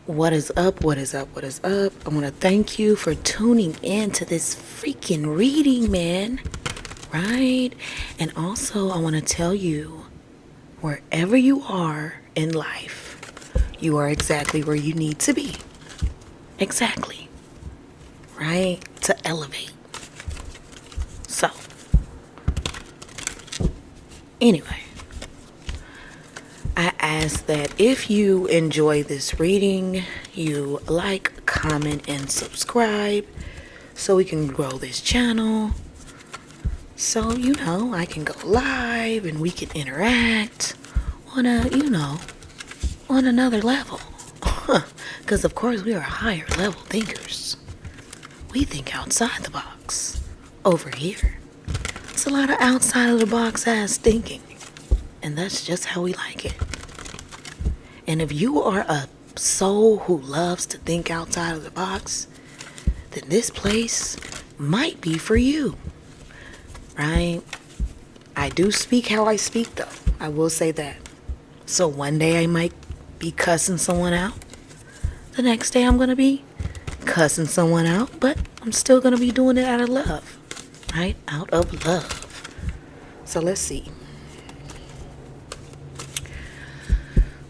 What is up? What is up? What is up? I want to thank you for tuning in to this freaking reading, man. Right? And also, I want to tell you, wherever you are in life, you are exactly where you need to be. Exactly. Right? To elevate. So, anyway, I ask that if you enjoy this reading, you like, comment, and subscribe so we can grow this channel. So, I can go live and we can interact on on another level. Because, of course, we are higher level thinkers. We think outside the box. Over here. It's a lot of outside of the box ass thinking. And that's just how we like it. And if you are a soul who loves to think outside of the box, then this place might be for you. Right? I do speak how I speak, though. I will say that. So one day I might be cussing someone out. The next day I'm going to be cussing someone out, but I'm still going to be doing it out of love. Right? Out of love. So let's see.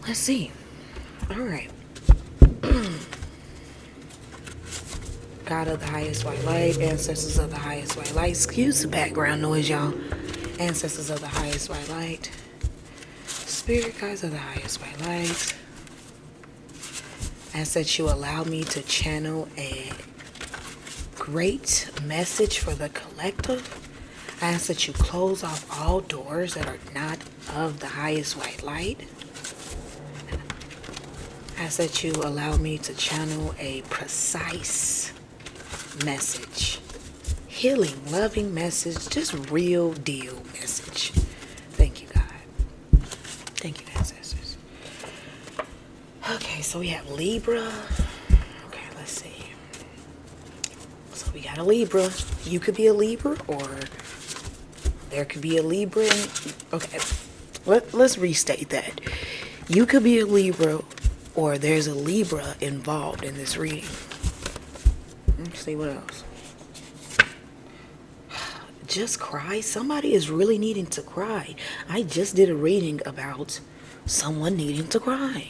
Let's see. All right. God of the highest white light, ancestors of the highest white light. Excuse the background noise, y'all. Ancestors of the highest white light. Spirit guides of the highest white light. Ask that you allow me to channel a great message for the collective. I ask that you close off all doors that are not of the highest white light. I ask that you allow me to channel a precise message. Healing, loving message, just real deal message. Thank you, God. Thank you, ancestors. Okay, so we have Libra. Okay, let's see. So we got a Libra. You could be a Libra, or there could be a Libra. Okay, let's restate that. You could be a Libra, or there's a Libra involved in this reading. Let's see what else. Just cry. Somebody is really needing to cry. I just did a reading about someone needing to cry.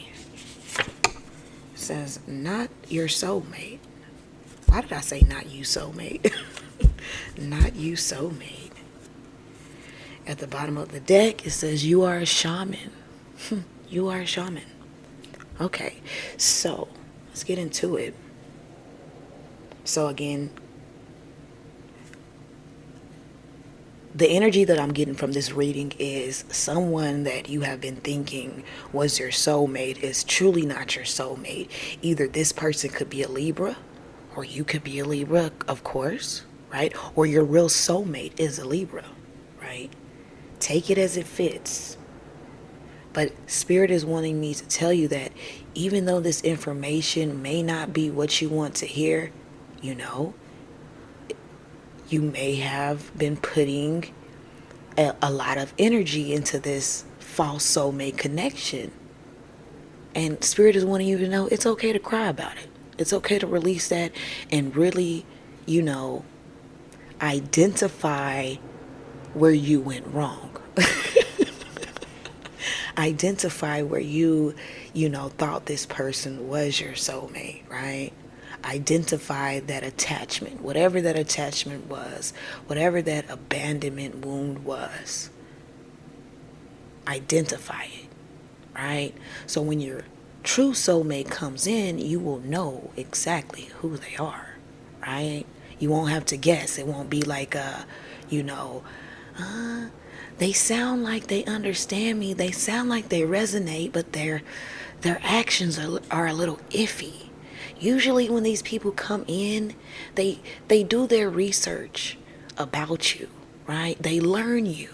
It says, not your soulmate. Why did I say not you soulmate? Not you soulmate. At the bottom of the deck, it says, you are a shaman. You are a shaman. Okay, so let's get into it. So again, the energy that I'm getting from this reading is someone that you have been thinking was your soulmate is truly not your soulmate. Either this person could be a Libra, or you could be a Libra, of course, right? Or your real soulmate is a Libra, right? Take it as it fits. But Spirit is wanting me to tell you that even though this information may not be what you want to hear, you may have been putting a lot of energy into this false soulmate connection. And Spirit is wanting you to know it's okay to cry about it. It's okay to release that and really, identify where you went wrong. Identify where you thought this person was your soulmate, right? Identify that attachment, whatever that attachment was, whatever that abandonment wound was. Identify it, right? So when your true soulmate comes in, you will know exactly who they are, right? You won't have to guess. It won't be like, they sound like they understand me. They sound like they resonate, but their actions are a little iffy. Usually when these people come in, they do their research about you, right? They learn you.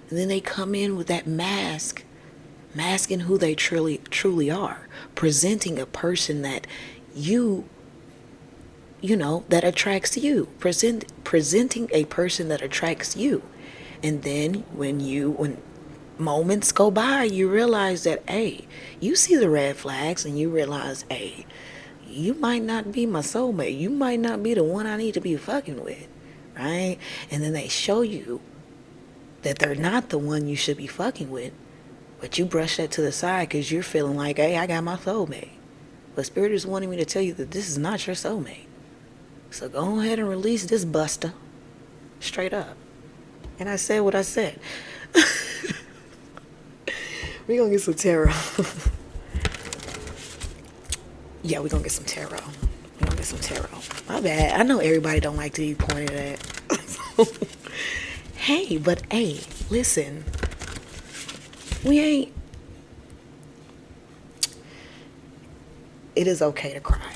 And then they come in with that masking who they truly are, presenting a person that that attracts you, presenting a person that attracts you. And then when moments go by, you realize that, hey, you see the red flags and you realize, hey, you might not be my soulmate. You might not be the one I need to be fucking with, right? And then they show you that they're not the one you should be fucking with, but you brush that to the side because you're feeling like, hey, I got my soulmate. But Spirit is wanting me to tell you that this is not your soulmate. So go ahead and release this buster. Straight up. And I said what I said. We're going to get some tarot. Yeah, we're going to get some tarot. We're going to get some tarot. My bad. I know everybody don't like to be pointed at. Hey, but hey, listen. It is okay to cry.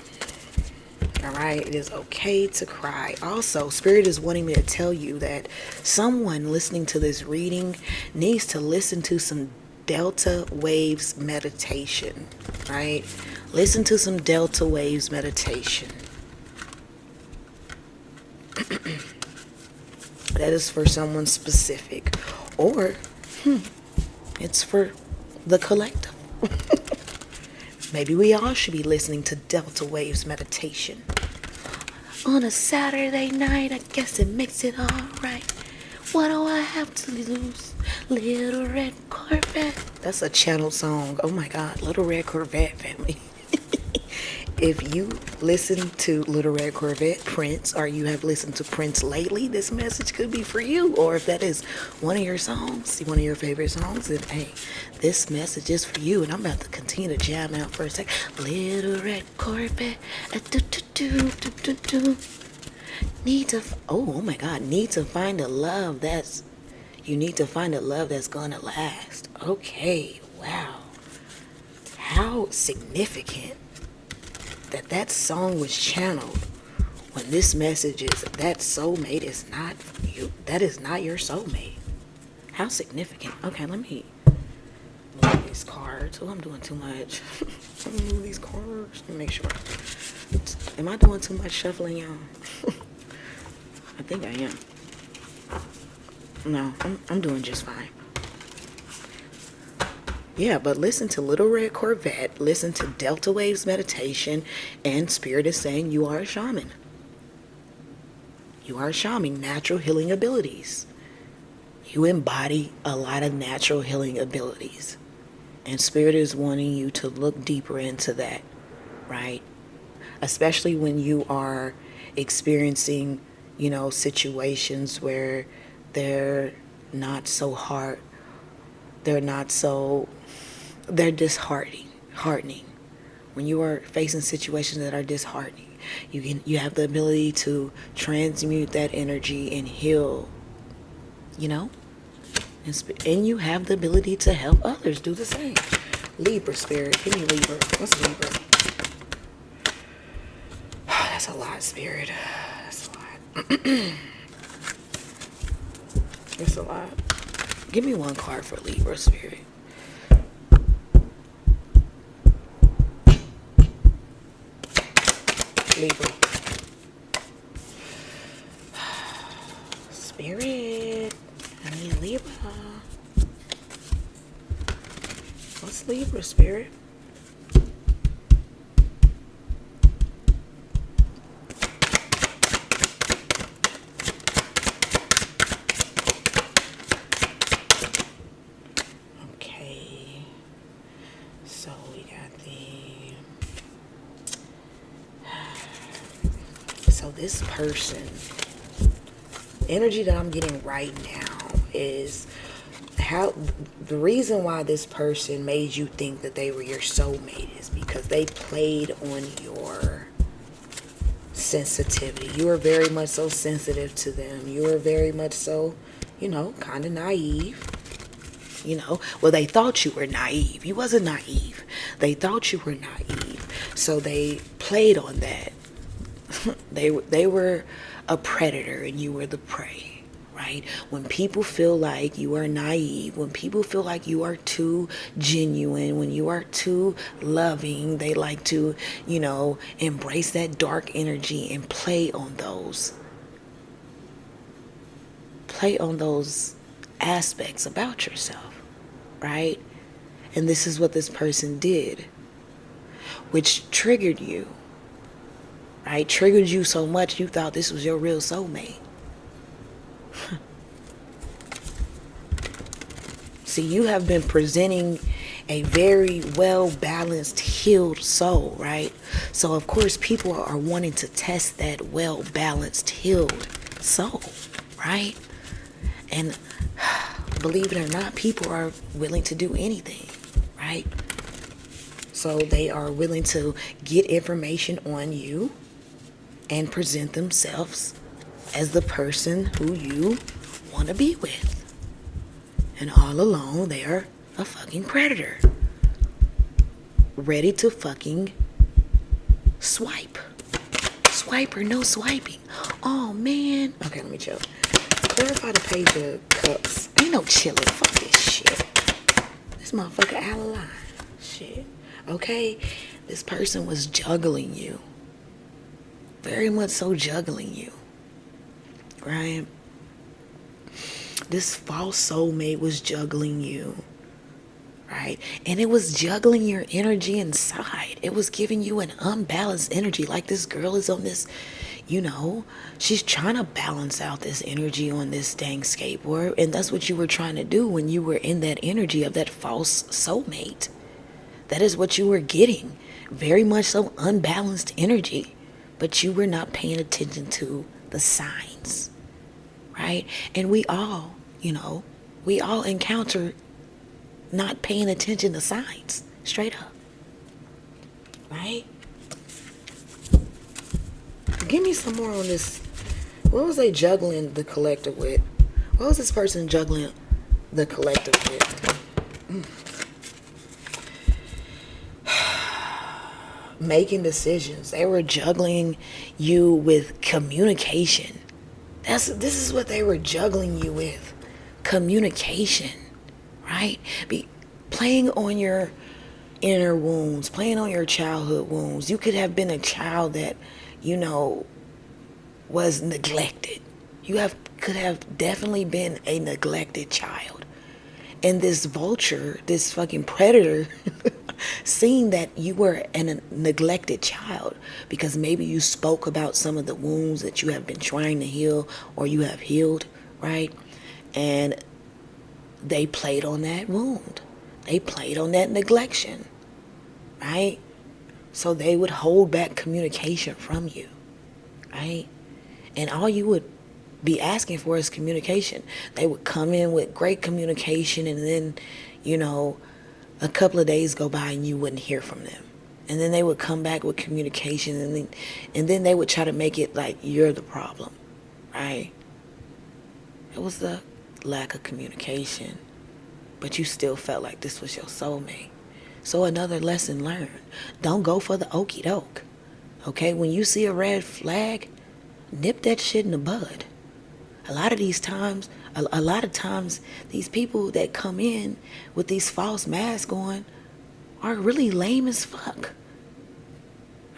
Alright? It is okay to cry. Also, Spirit is wanting me to tell you that someone listening to this reading needs to listen to some Delta Waves meditation. Right? Listen to some Delta Waves meditation. That is for someone specific. Or, it's for the collective. Maybe we all should be listening to Delta Waves meditation. On a Saturday night, I guess it makes it alright. What do I have to lose? Little Red Corvette. That's a channel song. Oh my God, Little Red Corvette, family. If you listen to Little Red Corvette, Prince, or you have listened to Prince lately, this message could be for you. Or if that is one of your songs, one of your favorite songs, then hey, this message is for you. And I'm about to continue to jam out for a sec. Little Red Corvette, need to, oh my God, need to find a love that's, you need to find a love that's gonna last. Okay, wow. How significant that song was channeled when this message is that soulmate is not you. That is not your soulmate. How significant. Okay, let me move these cards. Oh, I'm doing too much. Let me move these cards. Let me make sure. Am I doing too much shuffling, y'all? I think I am. No, I'm doing just fine. Yeah, but listen to Little Red Corvette, listen to Delta Waves meditation, and Spirit is saying you are a shaman. You are a shaman, natural healing abilities. You embody a lot of natural healing abilities. And Spirit is wanting you to look deeper into that, right? Especially when you are experiencing, situations where they're not so hard, they're disheartening. When you are facing situations that are disheartening, you have the ability to transmute that energy and heal, and you have the ability to help others do the same. Libra, Spirit, give me Libra. What's Libra? That's a lot, Spirit. That's a lot. That's a lot. Give me one card for Libra, Spirit. Libra. Spirit. I mean Libra. What's Libra, Spirit? Okay. So we got So this person, energy that I'm getting right now is the reason why this person made you think that they were your soulmate is because they played on your sensitivity. You were very much so sensitive to them. You were very much so, kind of naive. Well, they thought you were naive. You wasn't naive. They thought you were naive. So they played on that. They were a predator and you were the prey, right? When people feel like you are naive, when people feel like you are too genuine, when you are too loving, they like to, embrace that dark energy and play on those aspects about yourself. right? And this is what this person did, which triggered you, right? Triggered you so much you thought this was your real soulmate. See, you have been presenting a very well-balanced, healed soul, right? So, of course, people are wanting to test that well-balanced, healed soul, right? And believe it or not, people are willing to do anything, right? So they are willing to get information on you and present themselves as the person who you want to be with. And all along, they are a fucking predator. Ready to fucking swipe. Swipe or no swiping. Oh, man. Okay, let me chill. Clarify the page of cups. Ain't no chilling. Fuck this shit. This motherfucker out of line. Shit. Okay? This person was juggling you. Very much so juggling you. Right? This false soulmate was juggling you, right? And it was juggling your energy inside. It was giving you an unbalanced energy. Like this girl is on this, she's trying to balance out this energy on this dang skateboard. And that's what you were trying to do when you were in that energy of that false soulmate. That is what you were getting. Very much so unbalanced energy. But you were not paying attention to the signs. Right? And we all encounter not paying attention to signs. Straight up. Right? Give me some more on this. What was they juggling the collective with? What was this person juggling the collective with? Making decisions. They were juggling you with communication. This is what they were juggling you with. Communication, right? Playing on your inner wounds, playing on your childhood wounds. You could have been a child that, was neglected. Could have definitely been a neglected child. And this vulture, this fucking predator, seeing that you were a neglected child because maybe you spoke about some of the wounds that you have been trying to heal or you have healed, right? And they played on that wound. They played on that neglection, right? So they would hold back communication from you, right? And all you would be asking for is communication. They would come in with great communication and then, a couple of days go by and you wouldn't hear from them. And then they would come back with communication and then they would try to make it like you're the problem, right? It was the lack of communication, but you still felt like this was your soulmate. So another lesson learned. Don't go for the okie doke. Okay, when you see a red flag, nip that shit in the bud. A lot of times, these people that come in with these false masks on are really lame as fuck.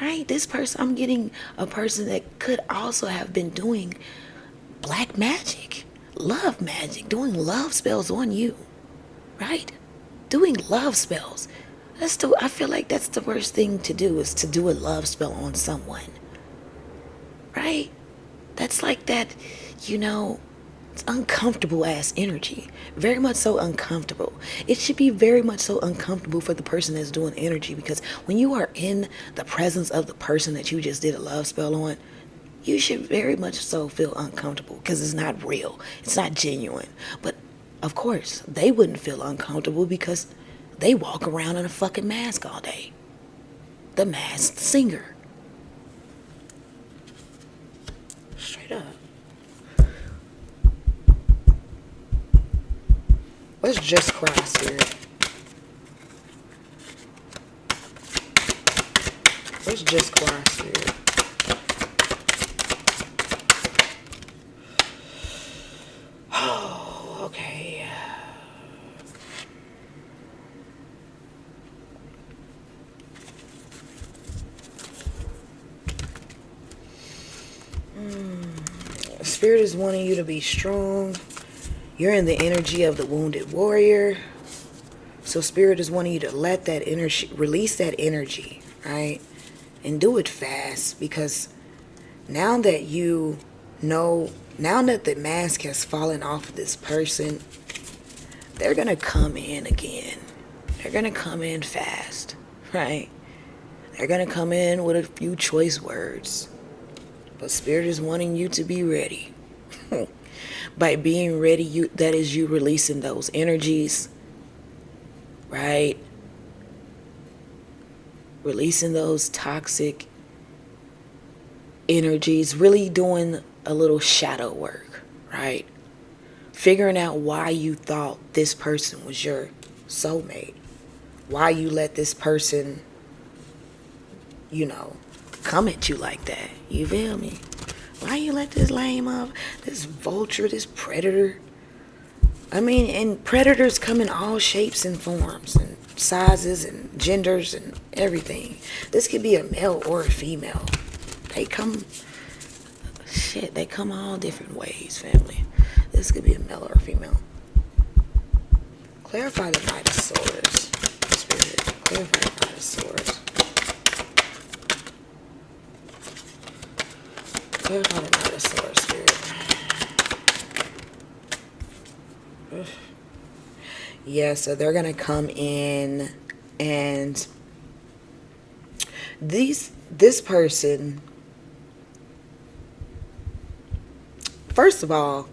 Right? This person, I'm getting a person that could also have been doing black magic, love magic, doing love spells on you. Right? Doing love spells. I feel like that's the worst thing to do, is to do a love spell on someone. Right? That's like that, it's uncomfortable ass energy. Very much so uncomfortable. It should be very much so uncomfortable for the person that's doing energy, because when you are in the presence of the person that you just did a love spell on, you should very much so feel uncomfortable because it's not real. It's not genuine. But of course, they wouldn't feel uncomfortable because they walk around in a fucking mask all day. The masked singer. Straight up. Let's just cry, Spirit. Let's just cry, Spirit. Oh, okay. Spirit is wanting you to be strong. You're in the energy of the wounded warrior. So Spirit is wanting you to let that energy, release that energy, right? And do it fast, because now that you know, now that the mask has fallen off of this person, they're going to come in again. They're going to come in fast, right? They're going to come in with a few choice words. But Spirit is wanting you to be ready. By being ready, that is you releasing those energies, right? Releasing those toxic energies, really doing a little shadow work, right? Figuring out why you thought this person was your soulmate. Why you let this person, come at you like that. You feel me? Why you let this lame up, this vulture, this predator? I mean, and predators come in all shapes and forms and sizes and genders and everything. This could be a male or a female. They come all different ways, family. This could be a male or a female. Clarify the Knight of Swords, Spirit. Clarify the Knight of Swords. Clarify the Knight of Swords, Spirit. Yeah, so they're going to come in, and this person, first of all,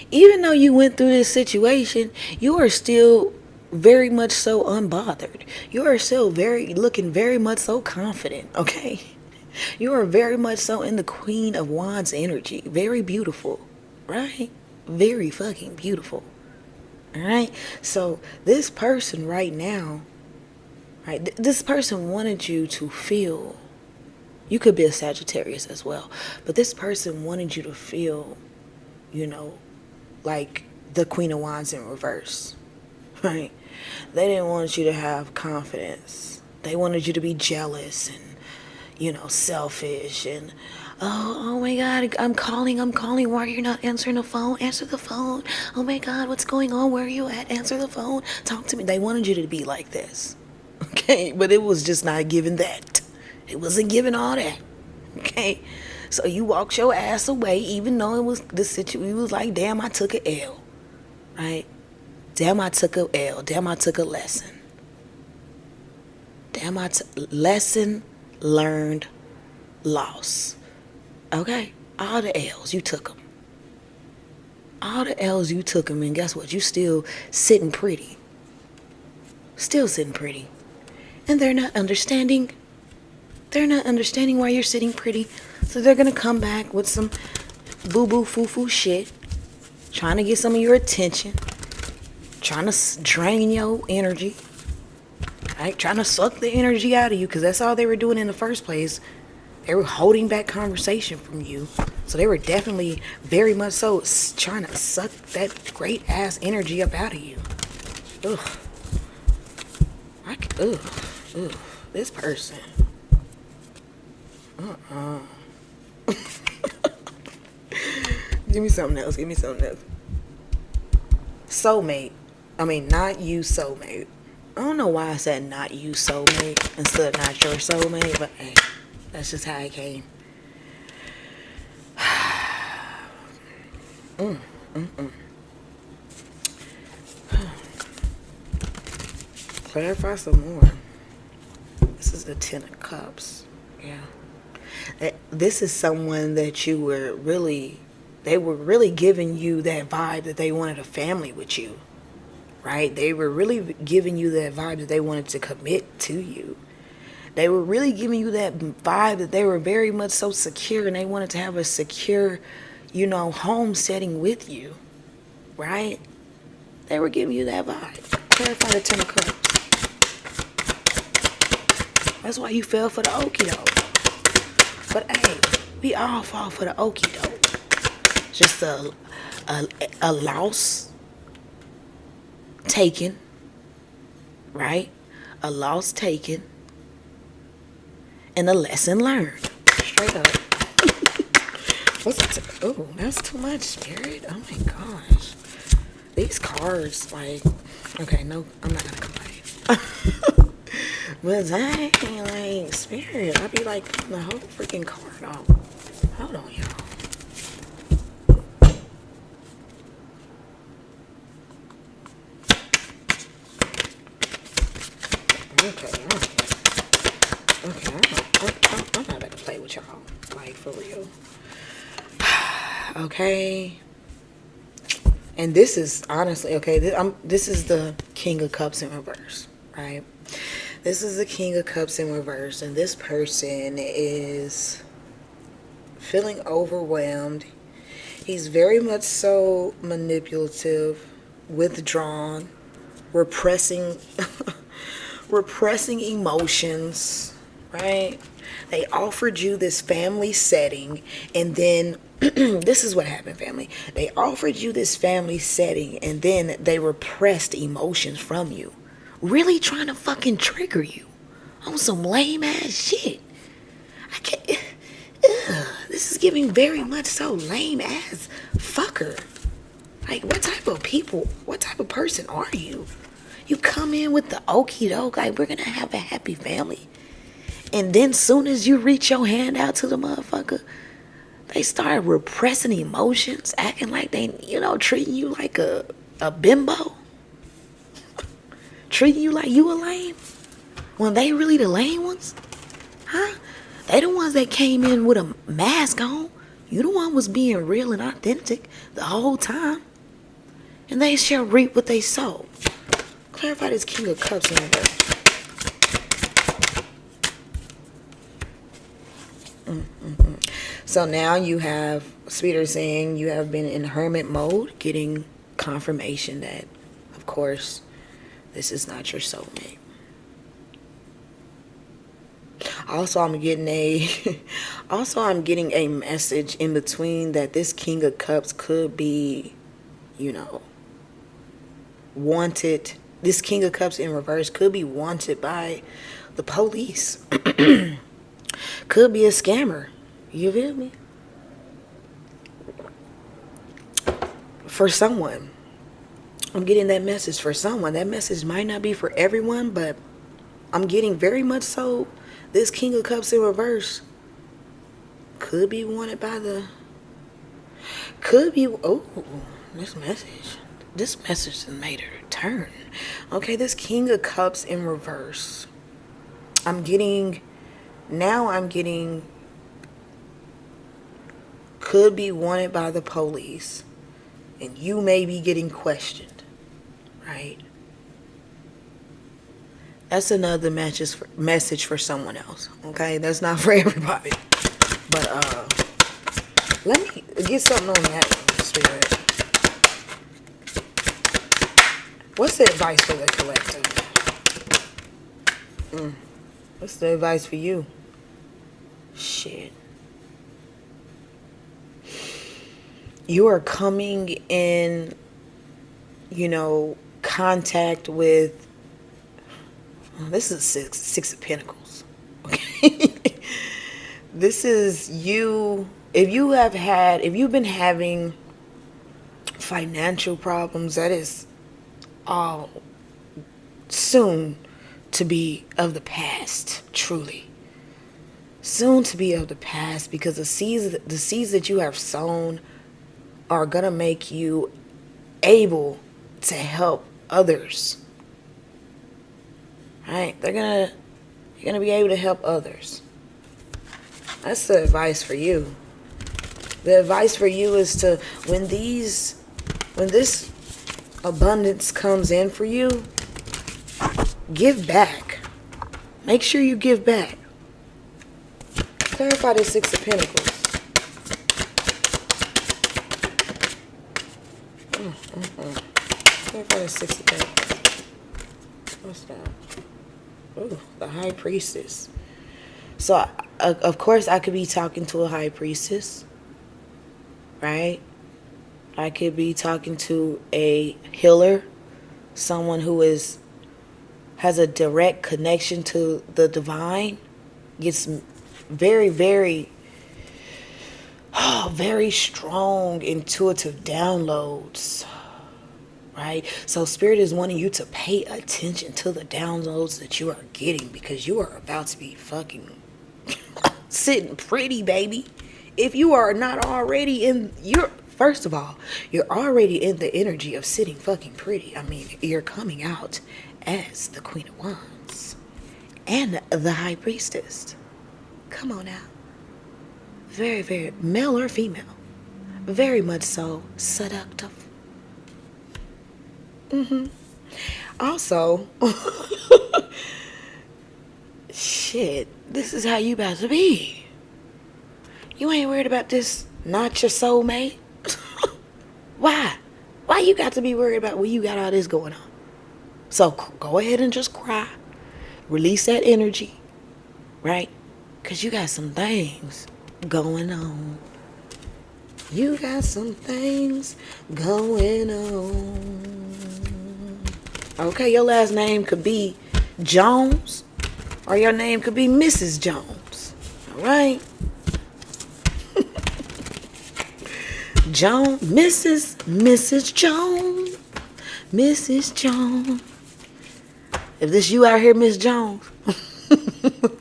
even though you went through this situation, you are still very much so unbothered. You are still looking very much so confident, okay? You are very much so in the Queen of Wands energy. Very beautiful, right? Very fucking beautiful. All right? So this person right now, right? This person wanted you to feel, you could be a Sagittarius as well, but this person wanted you to feel, like the Queen of Wands in reverse, right? They didn't want you to have confidence. They wanted you to be jealous and, selfish and, oh my God, I'm calling. Why are you not answering the phone? Answer the phone. Oh my God, what's going on? Where are you at? Answer the phone. Talk to me. They wanted you to be like this, okay? But it was just not giving that. It wasn't giving all that, okay? So you walked your ass away, even though it was the situation. You was like, damn, I took an L, right? Damn, I took a L. Damn, I took a lesson. Damn, lesson learned, loss. Okay? All the L's, you took them. All the L's, you took them, and guess what? You still sitting pretty. Still sitting pretty. And they're not understanding. They're not understanding why you're sitting pretty. So they're going to come back with some boo-boo, foo-foo shit. Trying to get some of your attention. Trying to drain your energy. Right? Trying to suck the energy out of you, because that's all they were doing in the first place. They were holding back conversation from you. So they were definitely very much so trying to suck that great ass energy up out of you. Ugh. Ugh. This person. Give me something else. Soulmate. I mean, not you soulmate. I don't know why I said not you soulmate instead of not your soulmate, but hey, that's just how it came. Clarify some more. This is the Ten of Cups. Yeah. This is someone that they were really giving you that vibe that they wanted a family with you. Right? They were really giving you that vibe that they wanted to commit to you. They were really giving you that vibe that they were very much so secure, and they wanted to have a secure, home setting with you. Right? They were giving you that vibe. Clarify the Ten of Cups. That's why you fell for the okie doke. But hey, we all fall for the okie doke. Just a loss taken, right? A loss taken, and a lesson learned. Straight up. Oh, that's too much, Spirit. Oh my gosh. These cards, okay, no, I'm not gonna complain. But dang, like, spirit, I be like putting the whole freaking card off. Hold on, y'all. Okay, I'm not about to play with y'all, like, for real. Okay. And this is honestly, okay, this is the King of Cups in reverse, right? This is the King of Cups in reverse, and this person is feeling overwhelmed. He's very much so manipulative, withdrawn, repressing repressing emotions, right? They offered you this family setting, and then this is what happened, family. They offered you this family setting, and then they repressed emotions from you. Really trying to fucking trigger you on some lame ass shit. I can't. This is giving very much so lame ass fucker. Like, what type of people, what type of person are you? You come in with the okie doke, like, we're gonna have a happy family. And then soon as you reach your hand out to the motherfucker, they start repressing emotions, acting like they, treating you like a bimbo. Treating you like you a lame. When they really the lame ones. Huh? They the ones that came in with a mask on. You the one was being real and authentic the whole time. And they shall reap what they sow. Clarify this King of Cups in there. So now you have Speeder saying you have been in hermit mode, getting confirmation that, of course, this is not your soulmate. Also, I'm getting a message in between that this King of Cups could be, wanted. This King of Cups in reverse could be wanted by the police. Could be a scammer. You feel me? For someone. I'm getting that message for someone. That message might not be for everyone, but I'm getting very much so this King of Cups in reverse could be wanted by the... Could be... Oh, this message has made a return. Okay, this King of Cups in reverse. I'm getting... Could be wanted by the police. And you may be getting questioned. Right? That's another message for someone else. Okay? That's not for everybody. But, let me get something on that one, Spirit. What's the advice for the collective? What's the advice for you? Shit. You are coming in, contact with... This is Six of Pentacles. Okay? This is you... If you've been having financial problems, that is all soon to be of the past, truly. Soon to be of the past, because the seeds that you have sown are gonna make you able to help others. Right? You're gonna be able to help others. That's the advice for you. The advice for you is to, when this abundance comes in for you, give back. Make sure you give back. Clarify the Six of Pentacles. Clarify the Six of Pentacles. What's that? Ooh, the High Priestess. So, of course, I could be talking to a High Priestess. Right? I could be talking to a healer. Someone who has a direct connection to the divine. Gets very, very, very strong intuitive downloads. right? So Spirit is wanting you to pay attention to the downloads that you are getting, because you are about to be fucking sitting pretty, baby. If you are not already in your, first of all, you're already in the energy of sitting fucking pretty. I mean, you're coming out as the Queen of Wands and the High Priestess. Come on now. Very, very, male or female, very much so seductive. Also, shit, this is how you about to be. You ain't worried about this not your soulmate? Why? Why you got to be worried about when you got all this going on? So go ahead and just cry. Release that energy, right? Because you got some things going on. You got some things going on. Okay, your last name could be Jones, or your name could be Mrs. Jones. All right? Jones, Mrs. Jones, Mrs. Jones. If this you out here, Miss Jones,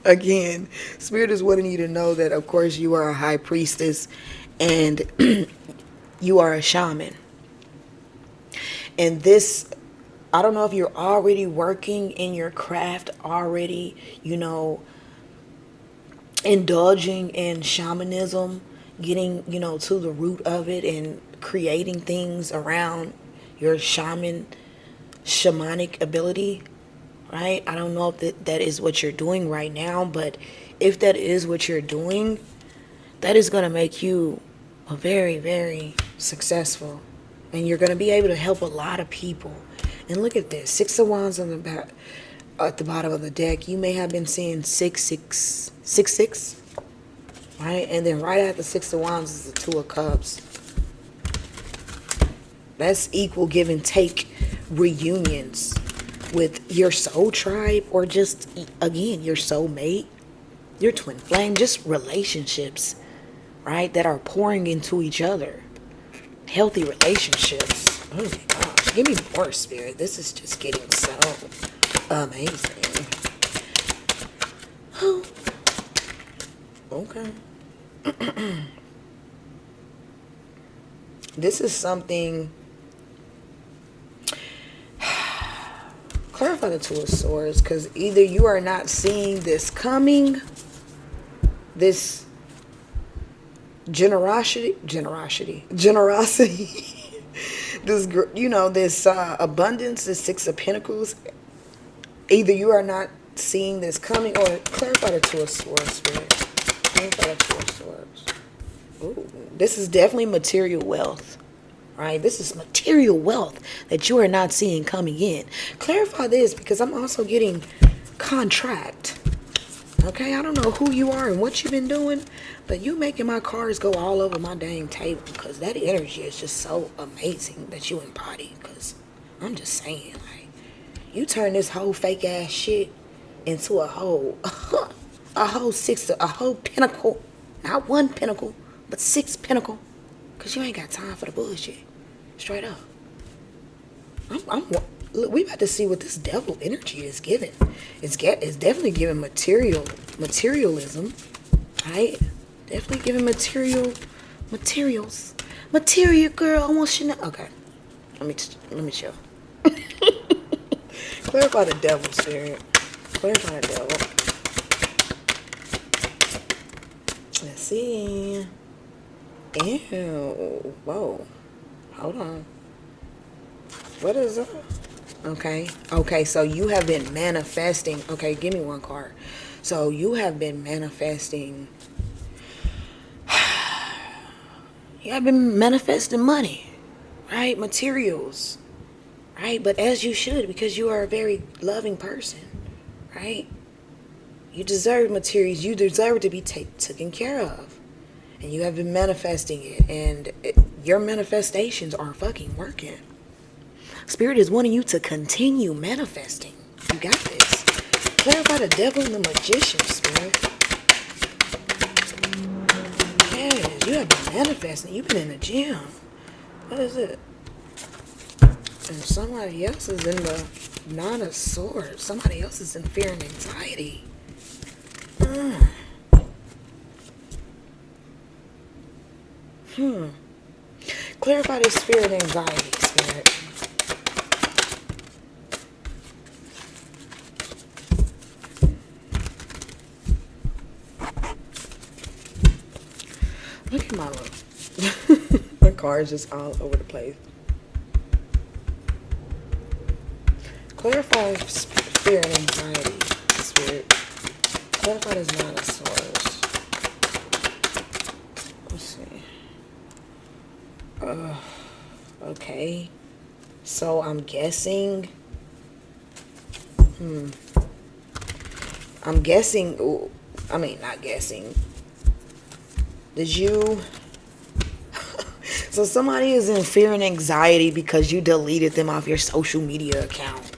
again, Spirit is wanting you to know that, of course, you are a high priestess and you are a shaman. And this, I don't know if you're already working in your craft already, you know, indulging in shamanism, getting, you know, to the root of it and creating things around your shamanic ability, right? I don't know if that is what you're doing right now, but if that is what you're doing, that is going to make you a very, very successful, and you're going to be able to help a lot of people. And look at this, 6 of Wands on the back, at the bottom of the deck. You may have been seeing 666. Right? And then right after 6 of Wands is the 2 of Cups. That's equal give and take reunions with your soul tribe, or just, again, your soulmate, your twin flame, just relationships, right, that are pouring into each other. Healthy relationships. Oh my gosh. Give me more, Spirit. This is just getting so amazing. Oh. Okay. This is something. Clarify the 2 of Swords, because either you are not seeing this coming, this generosity, this, you know, this abundance, this 6 of Pentacles. Either you are not seeing this coming, or clarify the 2 of Swords, Spirit. Clarify the 2 of Swords. Ooh, this is definitely material wealth, right? This is material wealth that you are not seeing coming in. Clarify this, because I'm also getting contract. Okay, I don't know who you are and what you've been doing, but you making my cards go all over my dang table, because that energy is just so amazing that you embody. Because I'm just saying, like, you turn this whole fake ass shit into a whole pinnacle, not 1 pinnacle, but 6 pinnacle, because you ain't got time for the bullshit. Straight up. Look, we about to see what this devil energy is giving. It's definitely giving materialism, right? Definitely giving materials. Material, girl. I want you to know. Okay, let me chill. Clarify the devil, Spirit. Clarify the devil. Let's see. Ew. Whoa. Hold on. What is that? Okay, so you have been manifesting. Okay, give me 1 card. So you have been manifesting. You have been manifesting money, right? Materials, right? But as you should, because you are a very loving person, right? You deserve materials. You deserve to be taken care of. And you have been manifesting it. And your manifestations are fucking working. Spirit is wanting you to continue manifesting. You got this. Clarify the devil and the magician, Spirit. Yes, you have been manifesting. You've been in the gym. What is it? And somebody else is in the Nine of Swords. Somebody else is in fear and anxiety. Clarify this fear and anxiety, Spirit. Look at my look. My car is just all over the place. Clarify fear and anxiety, Spirit. Clarify this Nine of Swords. Let's see. Okay. So I'm guessing. I'm guessing. Ooh, I mean, not guessing. Did you? So somebody is in fear and anxiety because you deleted them off your social media account.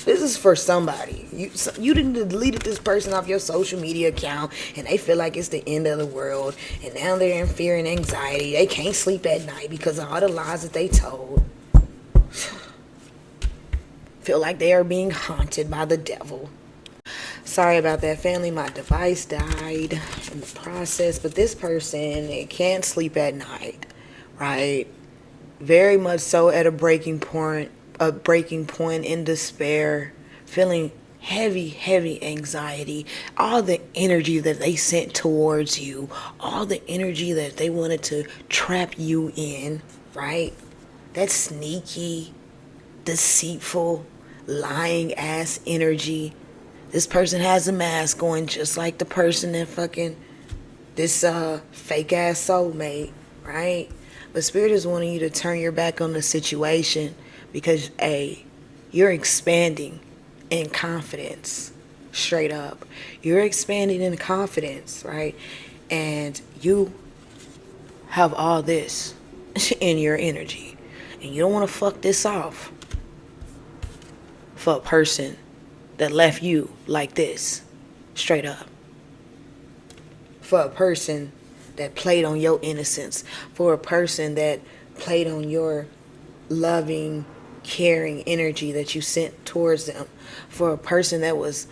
This is for somebody. You didn't deleted this person off your social media account, and they feel like it's the end of the world, and now they're in fear and anxiety. They can't sleep at night because of all the lies that they told. Feel like they are being haunted by the devil. Sorry about that, family. My device died in the process, but this person, they can't sleep at night, right? Very much so at a breaking point in despair, feeling heavy anxiety, all the energy that they sent towards you, all the energy that they wanted to trap you in, right? That sneaky, deceitful, lying ass energy. This person has a mask on, just like the person that fucking this fake ass soulmate, right? But Spirit is wanting you to turn your back on the situation because you're expanding in confidence. Straight up, you're expanding in confidence, right? And you have all this in your energy, and you don't want to fuck this off for a person that left you like this. Straight up. For a person that played on your innocence, for a person that played on your loving, caring energy that you sent towards them, for a person that was,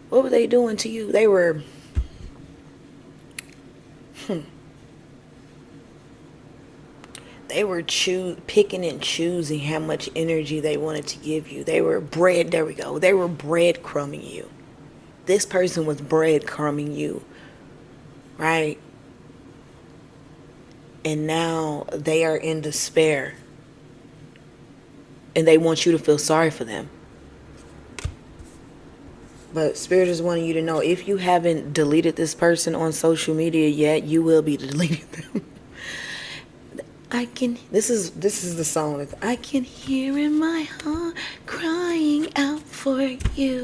what were they doing to you? They were picking and choosing how much energy they wanted to give you. They were breadcrumbing you. This person was breadcrumbing you, right? And now they are in despair, and they want you to feel sorry for them. But Spirit is wanting you to know, if you haven't deleted this person on social media yet, you will be deleting them. This is the song that I can hear in my heart crying out for you.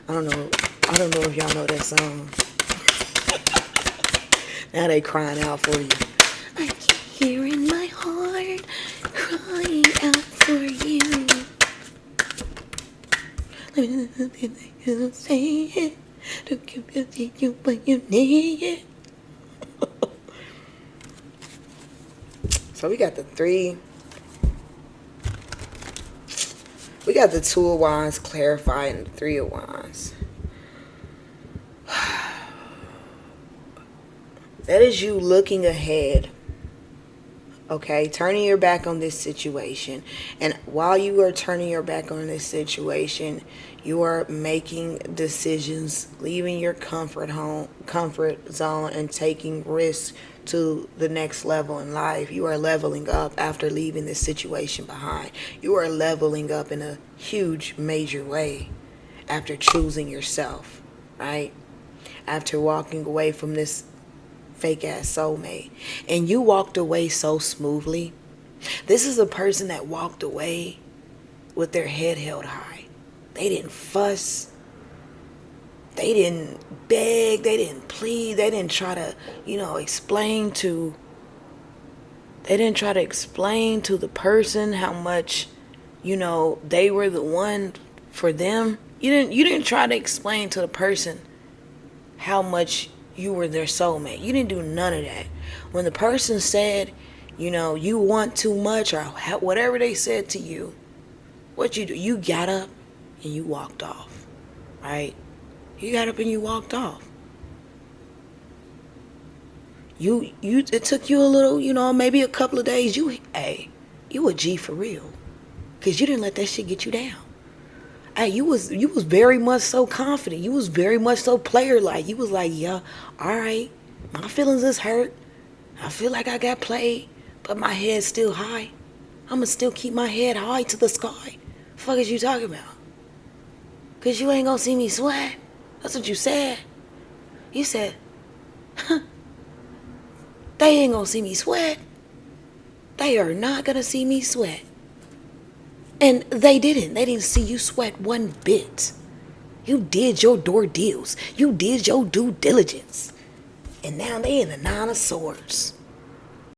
I don't know if y'all know that song. Now they crying out for you. I can hear in my heart crying out for you. Say it. Don't give you what you need. So we got the Two of Wands clarified and the Three of Wands. That is you looking ahead. Okay, turning your back on this situation. And while you are turning your back on this situation, you are making decisions, leaving your comfort zone, and taking risks to the next level in life. You are leveling up after leaving this situation behind. You are leveling up in a huge, major way after choosing yourself, right? After walking away from this fake ass soulmate. And you walked away so smoothly. This is a person that walked away with their head held high. They didn't fuss. They didn't beg. They didn't plead. They didn't try to, explain to the person how much, they were the one for them. You didn't try to explain to the person how much you were their soulmate. You didn't do none of that. When the person said, You want too much or whatever they said to you. What you do? You got up and you walked off, right? You got up and you walked off. It took you a little, maybe a couple of days. You a G for real, cause you didn't let that shit get you down. Hey, you was very much so confident. You was very much so player-like. You was like, yeah, all right, my feelings is hurt. I feel like I got played, but my head's still high. I'ma still keep my head high to the sky. Fuck is you talking about? Cause you ain't gonna see me sweat. That's what you said. You said, they ain't gonna see me sweat. They are not gonna see me sweat. And they didn't. They didn't see you sweat one bit. You did your door deals. You did your due diligence. And now they in the 9 of Swords.